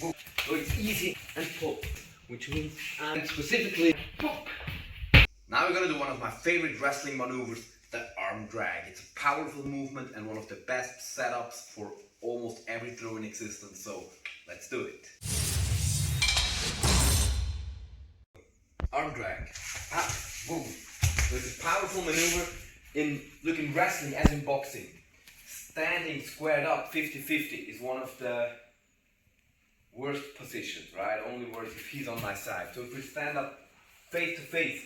So it's easy and pull, which means and specifically pop. Now we're gonna do one of my favorite wrestling maneuvers, the arm drag. It's a powerful movement and one of the best setups for almost every throw in existence. So let's do it. Arm drag. Boom. So it's a powerful maneuver in wrestling as in boxing. Standing squared up 50-50 is one of the worst positions, right? Only worse if he's on my side. So if we stand up face to face,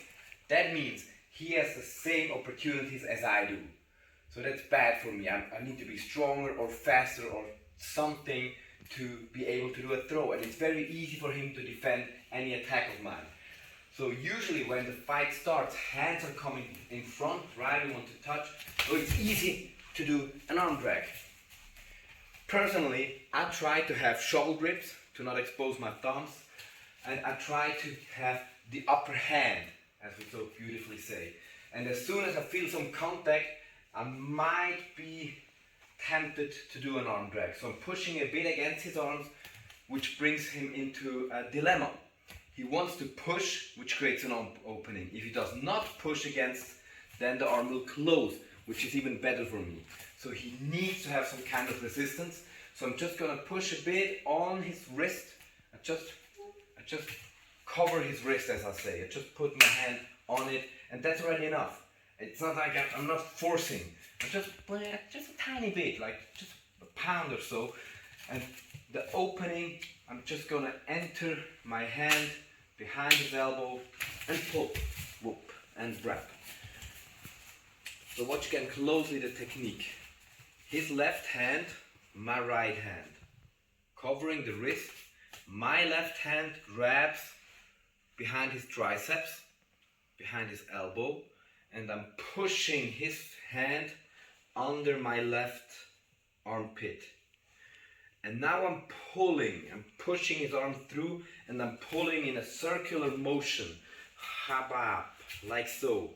that means he has the same opportunities as I do. So that's bad for me. I need to be stronger or faster or something to be able to do a throw. And it's very easy for him to defend any attack of mine. So usually when the fight starts, hands are coming in front, right? We want to touch. So it's easy to do an arm drag. Personally, I try to have shovel grips to not expose my thumbs, and I try to have the upper hand, as we so beautifully say. And as soon as I feel some contact, I might be tempted to do an arm drag. So I'm pushing a bit against his arms, which brings him into a dilemma. He wants to push, which creates an opening. If he does not push against, then the arm will close, which is even better for me. So he needs to have some kind of resistance. So I'm just gonna push a bit on his wrist. I just cover his wrist, as I say. I just put my hand on it, and that's already enough. It's not like I'm not forcing. I'm just a tiny bit, like just a pound or so. And the opening, I'm just gonna enter my hand behind his elbow and pull, whoop, and wrap. So watch again closely the technique. His left hand, my right hand. Covering the wrist, my left hand grabs behind his triceps, behind his elbow, and I'm pushing his hand under my left armpit. And now I'm pushing his arm through, and I'm pulling in a circular motion, habab, like so.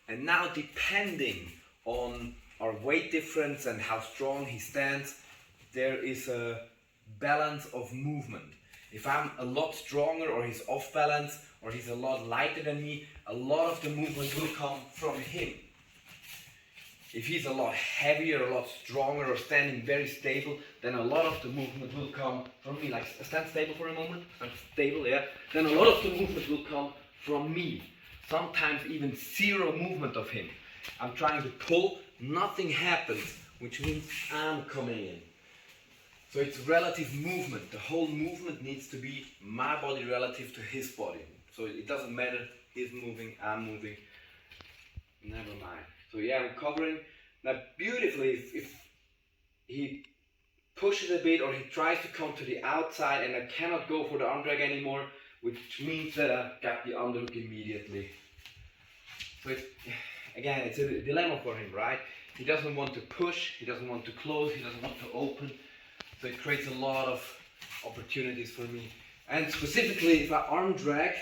And now depending on our weight difference and how strong he stands, there is a balance of movement. If I'm a lot stronger or he's off balance or he's a lot lighter than me, a lot of the movement will come from him. If he's a lot heavier, a lot stronger or standing very stable, then a lot of the movement will come from me. Like stand stable for a moment, stand stable, yeah. Then a lot of the movement will come from me. Sometimes even zero movement of him. I'm trying to pull, nothing happens, which means I'm coming in. So it's relative movement. The whole movement needs to be my body relative to his body. So it doesn't matter, he's moving, I'm moving, never mind. So yeah, I'm covering. Now beautifully, if he pushes a bit or he tries to come to the outside and I cannot go for the arm drag anymore, which means that I got the underhook immediately. So it's a dilemma for him, right? He doesn't want to push, he doesn't want to close, he doesn't want to open. So it creates a lot of opportunities for me. And specifically, if I arm drag,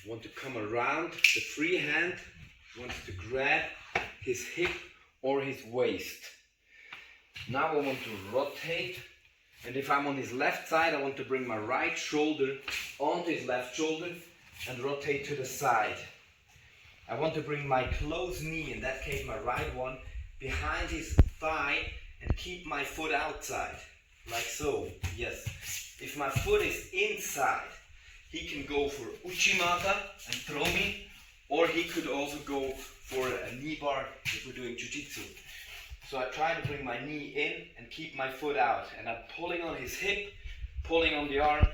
I want to come around, the free hand wants to grab his hip or his waist. Now I want to rotate, and if I'm on his left side, I want to bring my right shoulder onto his left shoulder and rotate to the side. I want to bring my closed knee, in that case my right one, behind his thigh and keep my foot outside, like so, yes. If my foot is inside, he can go for uchimata and throw me, or he could also go for a knee bar if we're doing jiu-jitsu. So I try to bring my knee in and keep my foot out, and I'm pulling on his hip, pulling on the arm,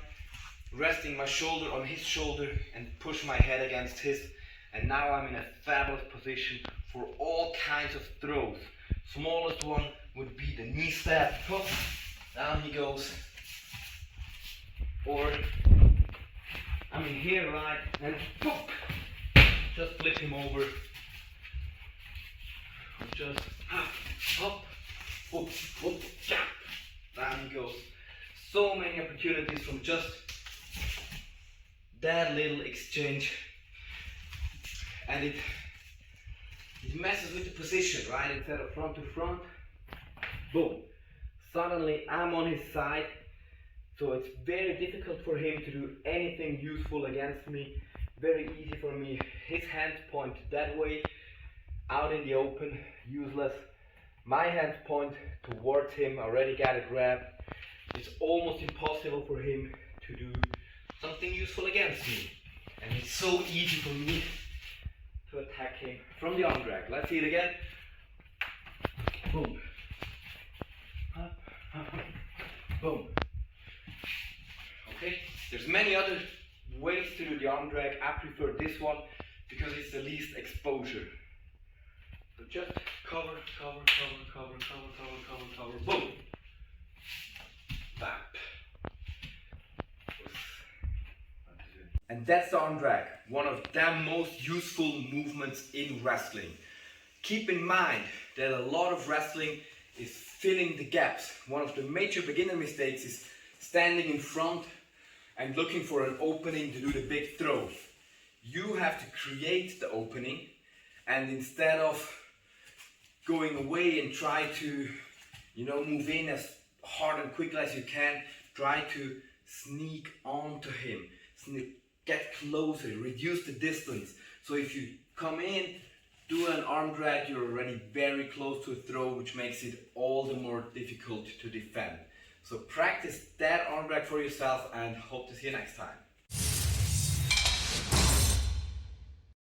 resting my shoulder on his shoulder and push my head against his, and now I'm in a fabulous position for all kinds of throws. Smallest one would be the knee stab, down he goes, or I'm in here, right, and just flip him over, just up, jump, down he goes. So many opportunities from just that little exchange, and it messes with the position, right? Instead of front to front, boom, suddenly I'm on his side, so it's very difficult for him to do anything useful against me. Very easy for me. His hands point that way, out in the open, useless. My hands point towards him, already got a grab. It's almost impossible for him to do something useful against me. And it's so easy for me to attack him from the arm drag. Let's see it again. Boom. Up, up, boom. Okay, there's many other ways to do the arm drag. I prefer this one because it's the least exposure. So just cover, cover, cover, cover, cover, cover, cover, cover, boom. Bap. And that's the arm drag, one of the most useful movements in wrestling. Keep in mind that a lot of wrestling is filling the gaps. One of the major beginner mistakes is standing in front and looking for an opening to do the big throw. You have to create the opening, and instead of going away and try to, move in as hard and quickly as you can, try to sneak onto him. Get closer, reduce the distance. So if you come in, do an arm drag, you're already very close to a throw, which makes it all the more difficult to defend. So practice that arm drag for yourself and hope to see you next time.